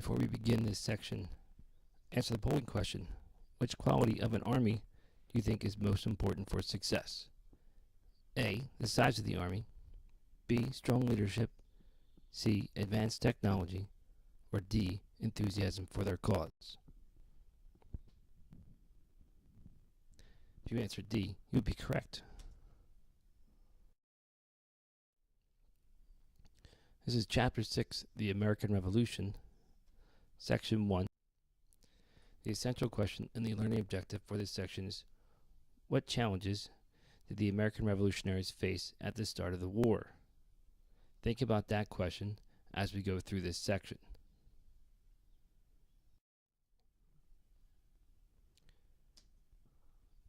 Before we begin this section, answer the polling question. Which quality of an army do you think is most important for success? A. The size of the army. B. Strong leadership. C. Advanced technology. Or D. Enthusiasm for their cause. If you answered D, you would be correct. This is Chapter 6, The American Revolution, Section 1. The essential question and the learning objective for this section is, what challenges did the American revolutionaries face at the start of the war? Think about that question as we go through this section.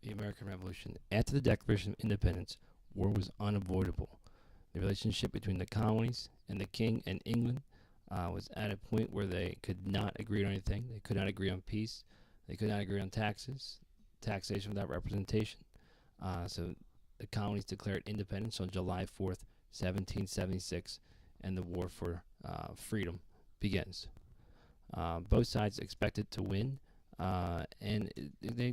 The American Revolution. After the Declaration of Independence, war was unavoidable. The relationship between the colonies and the king and England was at a point where they could not agree on anything. They could not agree on peace. They could not agree on taxation without representation. So the colonies declared independence on July 4th, 1776, and the war for freedom begins. Both sides expected to win, and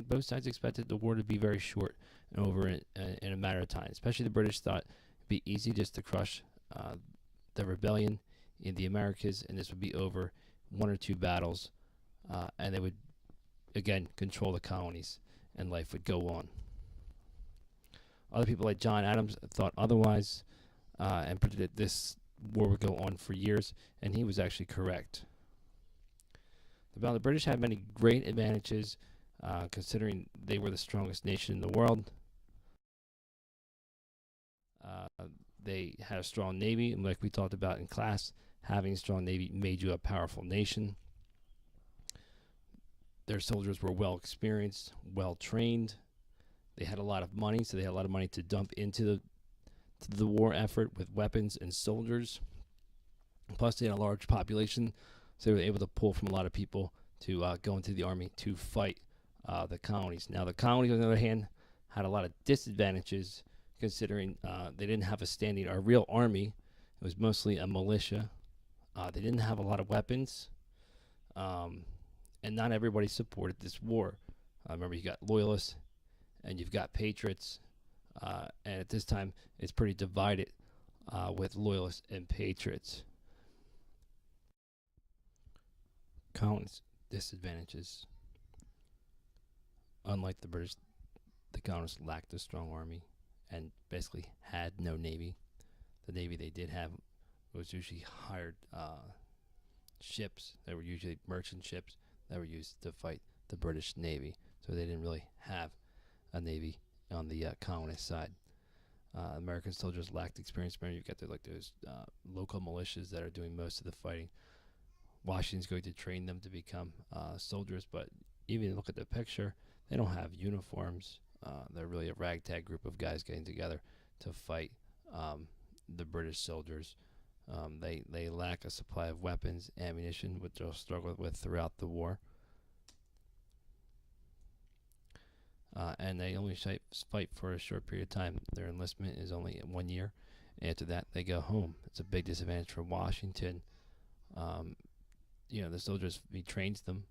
both sides expected the war to be very short and over in a matter of time. Especially the British thought be easy just to crush the rebellion in the Americas, and this would be over 1 or 2 battles, and they would again control the colonies, and life would go on. Other people like John Adams thought otherwise, and predicted this war would go on for years, and he was actually correct. The British had many great advantages, considering they were the strongest nation in the world. They had a strong navy, and like we talked about in class, having a strong navy made you a powerful nation. Their soldiers were well experienced, well trained. They had a lot of money, so they had a lot of money to dump into the war effort with weapons and soldiers. Plus, they had a large population, so they were able to pull from a lot of people to go into the army to fight the colonies. Now, the colonies, on the other hand, had a lot of disadvantages, considering they didn't have a real army. It was mostly a militia. They didn't have a lot of weapons, and not everybody supported this war. Remember, you got loyalists and you've got patriots, and at this time, it's pretty divided with loyalists and patriots. Colonies' disadvantages. Unlike the British, the colonists lacked a strong army and basically had no navy. The navy they did have was usually hired ships that were usually merchant ships that were used to fight the British Navy. So they didn't really have a navy on the colonist side. American soldiers lacked experience. Remember, you've got those local militias that are doing most of the fighting. Washington's going to train them to become soldiers, but even look at the picture, they don't have uniforms. They're really a ragtag group of guys getting together to fight the British soldiers. They lack a supply of weapons, ammunition, which they'll struggle with throughout the war. And they only fight for a short period of time. Their enlistment is only 1 year. After that, they go home. It's a big disadvantage for Washington. The soldiers, he trains them,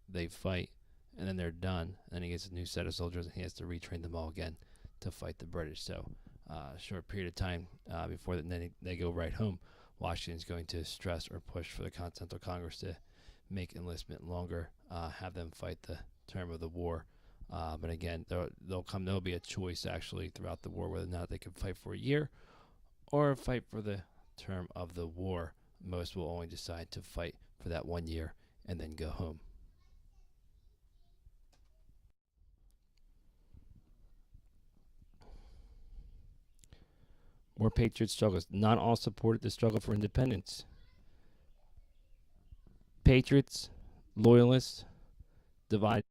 they fight, and then they're done. Then he gets a new set of soldiers, and he has to retrain them all again to fight the British. So, a short period of time before that, and then they go right home. Washington's going to stress or push for the Continental Congress to make enlistment longer, have them fight the term of the war. But again, there'll be a choice actually throughout the war whether or not they can fight for a year or fight for the term of the war. Most will only decide to fight for that 1 year and then go home. More patriot struggles. Not all supported the struggle for independence. Patriots, loyalists, divided.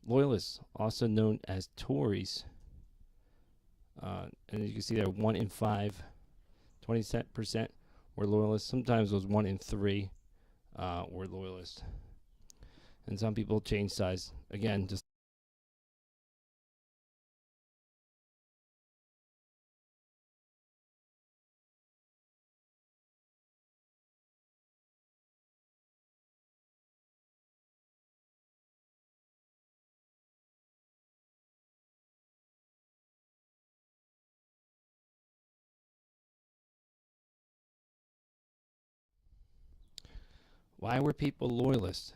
Loyalists, also known as Tories, and as you can see there, 1 in 5, 20% were loyalists. Sometimes it was 1 in 3 were loyalists. And some people change sides. Again, just why were people loyalists?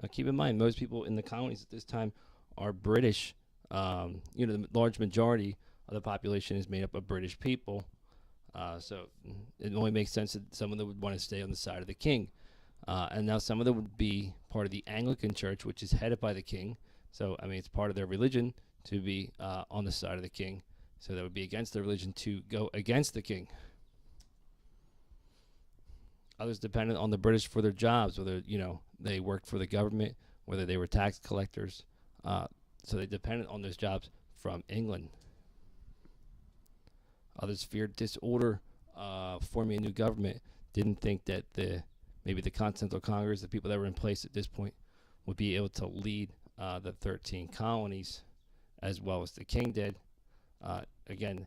Now, keep in mind, most people in the colonies at this time are British. The large majority of the population is made up of British people. So it only makes sense that some of them would want to stay on the side of the king. And now some of them would be part of the Anglican Church, which is headed by the king. So, I mean, it's part of their religion to be on the side of the king. So that would be against their religion to go against the king. Others depended on the British for their jobs, whether, they worked for the government, whether they were tax collectors. So they depended on those jobs from England. Others feared disorder, forming a new government. Didn't think that maybe the Continental Congress, the people that were in place at this point, would be able to lead the 13 colonies as well as the king did. Again,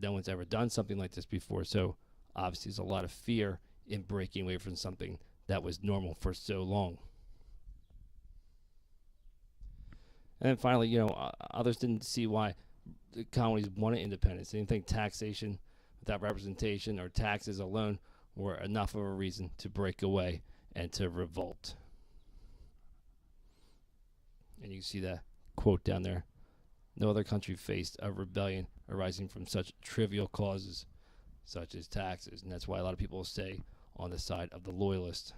no one's ever done something like this before, so obviously there's a lot of fear in breaking away from something that was normal for so long. And then finally, others didn't see why the colonies wanted independence. They didn't think taxation without representation or taxes alone were enough of a reason to break away and to revolt. And you can see that quote down there. No other country faced a rebellion arising from such trivial causes such as taxes. And that's why a lot of people stay on the side of the loyalists.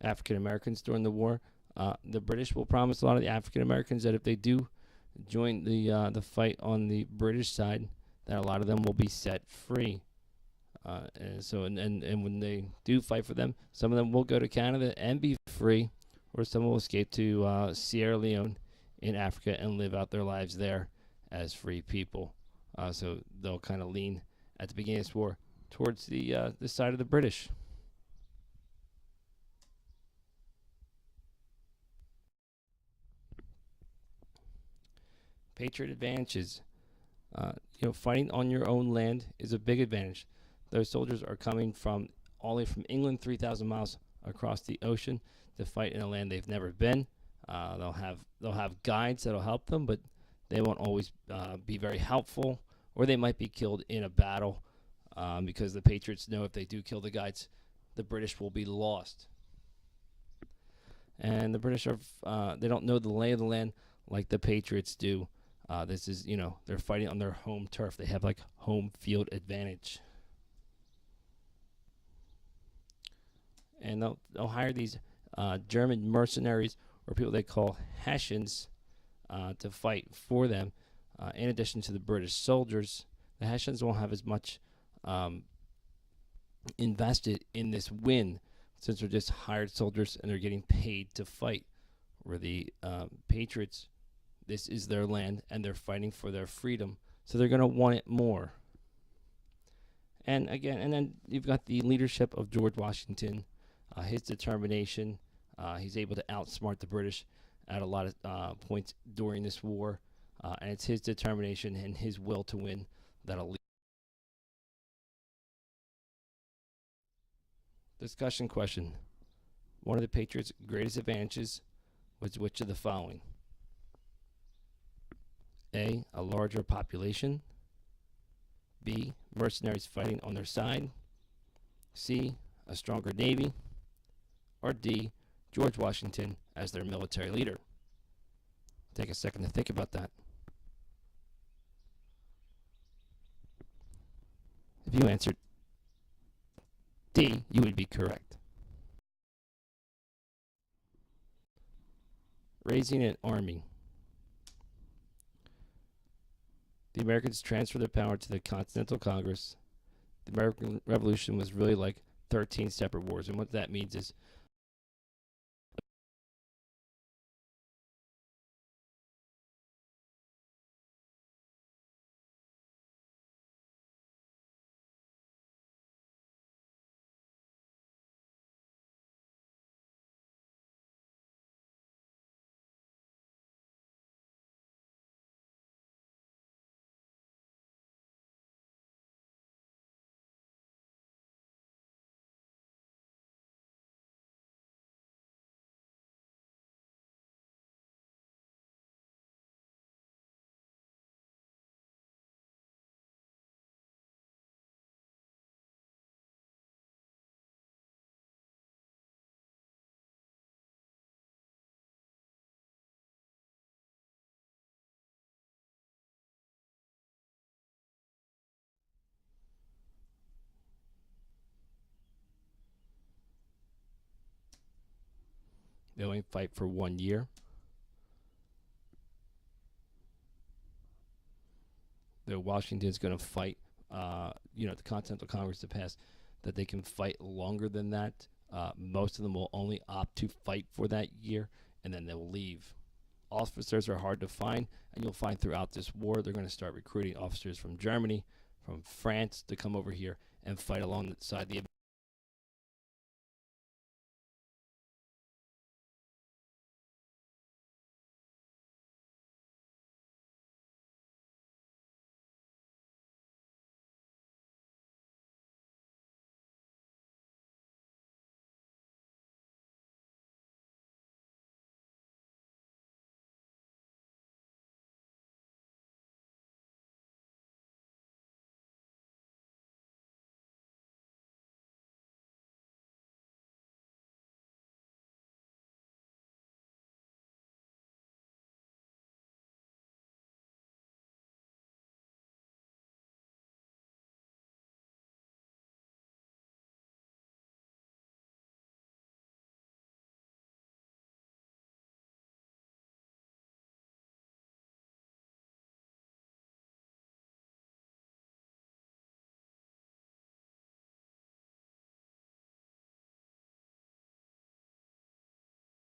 African Americans during the war. The British will promise a lot of the African Americans that if they do join the fight on the British side, that a lot of them will be set free. And when they do fight for them, some of them will go to Canada and be free, or some will escape to Sierra Leone in Africa and live out their lives there as free people. So they'll kind of lean at the beginning of this war towards the side of the British. Patriot advantages. Fighting on your own land is a big advantage. Those soldiers are coming from all the way from England, 3,000 miles across the ocean to fight in a land they've never been. They'll have guides that'll help them, but they won't always be very helpful, or they might be killed in a battle because the Patriots know if they do kill the guides, the British will be lost. And the British they don't know the lay of the land like the Patriots do. This is, they're fighting on their home turf. They have like home field advantage. And they'll hire these German mercenaries, or people they call Hessians, to fight for them. In addition to the British soldiers, the Hessians won't have as much invested in this win, since they're just hired soldiers and they're getting paid to fight. Where the Patriots, this is their land and they're fighting for their freedom, so they're going to want it more. And then you've got the leadership of George Washington, his determination. He's able to outsmart the British at a lot of points during this war, and it's his determination and his will to win that'll lead. Discussion question. One of the Patriots' greatest advantages was which of the following? A larger population. B, mercenaries fighting on their side. C, a stronger navy. Or D, George Washington as their military leader. Take a second to think about that. If you answered D, you would be correct. Raising an army. The Americans transferred their power to the Continental Congress. The American Revolution was really like 13 separate wars. And what that means is they only fight for 1 year. The Washington's going to fight, the Continental Congress to pass that they can fight longer than that. Most of them will only opt to fight for that year, and then they'll leave. Officers are hard to find, and you'll find throughout this war they're going to start recruiting officers from Germany, from France to come over here and fight alongside the